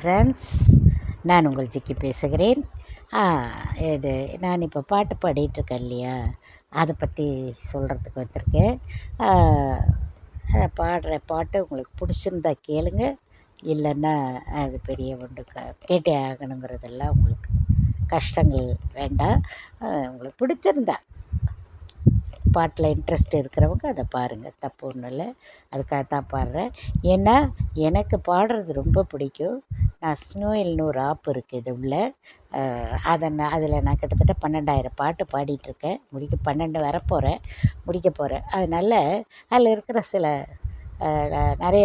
Friends, நான் உங்கள் ஜிக்கி பேசுகிறேன். இது நான் இப்போ பாட்டு பாடிட்டுருக்கேன் இல்லையா, அதை பற்றி சொல்கிறதுக்கு வந்திருக்கேன். பாடுற பாட்டு உங்களுக்கு பிடிச்சிருந்தா கேளுங்க, இல்லைன்னா அது பெரிய ஒன்று கேட்டே ஆகணுங்கிறதெல்லாம் உங்களுக்கு கஷ்டங்கள் வேண்டாம். உங்களுக்கு பிடிச்சிருந்தா பாட்டில் இன்ட்ரெஸ்ட் இருக்கிறவங்க அதை பாருங்கள், தப்பு ஒன்றும் இல்லை. அதுக்காக தான் பாடுறேன். ஏன்னா எனக்கு பாடுறது ரொம்ப பிடிக்கும். நான் ஸ்னோயில்னு ஒரு ஆப் இருக்குது இது உள்ள, அதில் நான் கிட்டத்தட்ட 12,000 பாட்டு பாடிட்டுருக்கேன். 12 வரப்போகிறேன், முடிக்க போகிறேன். அதனால் அதில் இருக்கிற சில நிறைய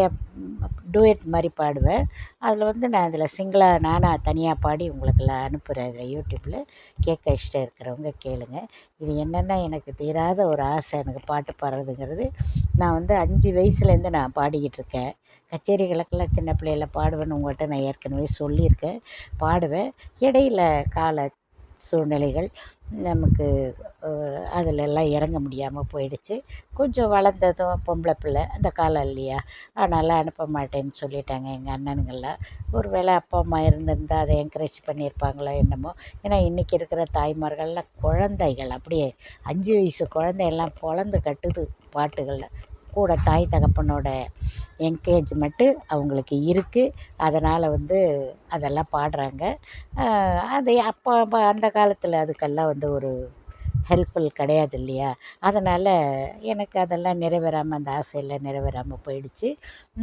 டூயட் மாதிரி பாடுவேன். அதில் நான் அதில் சிங்கிளாக நானாக தனியாக பாடி உங்களுக்கெல்லாம் அனுப்புகிறேன். இதில் யூடியூப்பில் கேட்க இஷ்டம் இருக்கிறவங்க கேளுங்க. இது என்னென்னா, எனக்கு தீராத ஒரு ஆசை எனக்கு பாட்டு பாடுறதுங்கிறது. நான் 5 வயசுலேருந்து நான் பாடிக்கிட்டு இருக்கேன். கச்சேரிகளுக்கெல்லாம் சின்ன பிள்ளையில் பாடுவேன்னு உங்கள்கிட்ட நான் ஏற்கனவே சொல்லியிருக்கேன். பாடுவேன். இடையில் கால சூழ்நிலைகள் நமக்கு அதிலெல்லாம் இறங்க முடியாமல் போயிடுச்சு. கொஞ்சம் வளர்ந்ததும் பொம்பளை பிள்ளை அந்த காலம் இல்லையா, அதனால் அனுப்ப மாட்டேன்னு சொல்லிட்டாங்க எங்கள் அண்ணனுங்கள்லாம். ஒரு வேளை அப்பா அம்மா இருந்திருந்தால் அதை என்கரேஜ் பண்ணியிருப்பாங்களோ என்னமோ. ஏன்னா இன்றைக்கி இருக்கிற தாய்மார்கள்லாம் குழந்தைகள், அப்படியே 5 வயசு குழந்தையெல்லாம் பொழந்து கட்டுது பாட்டுகளில். கூட தாய் தகப்பனோட என்கரேஜ்மெண்ட்டு அவங்களுக்கு இருக்குது. அதனால் அதெல்லாம் பாடுறாங்க. அது அப்போ அந்த காலத்தில் அதுக்கெல்லாம் ஒரு ஹெல்ப்ஃபுல் கிடையாது இல்லையா. அதனால் எனக்கு அதெல்லாம் நிறைவேறாமல், அந்த ஆசையெல்லாம் நிறைவேறாமல் போயிடுச்சு.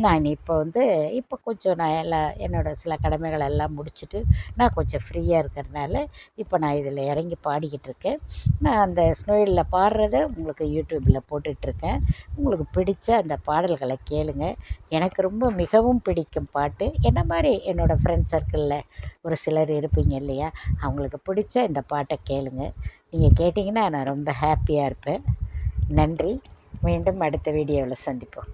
நான் இப்போ கொஞ்சம் நான் என்னோடய சில கடமைகள் எல்லாம் முடிச்சுட்டு நான் கொஞ்சம் ஃப்ரீயாக இருக்கிறதுனால இப்போ நான் இதில் இறங்கி பாடிக்கிட்டு இருக்கேன். நான் அந்த ஸ்னோயிலில் பாடுறத உங்களுக்கு யூடியூப்பில் போட்டுட்ருக்கேன். உங்களுக்கு பிடிச்ச அந்த பாடல்களை கேளுங்க. எனக்கு ரொம்ப மிகவும் பிடிக்கும் பாட்டு. என்ன மாதிரி என்னோடய ஃப்ரெண்ட்ஸ் சர்க்கிளில் ஒரு சிலர் இருப்பீங்க இல்லையா, அவங்களுக்கு பிடிச்ச இந்த பாட்டை கேளுங்க. நீங்கள் கேட்டிங்கன்னா நான் ரொம்ப ஹாப்பியாக இருப்பேன். நன்றி. மீண்டும் அடுத்த வீடியோவில் சந்திப்போம்.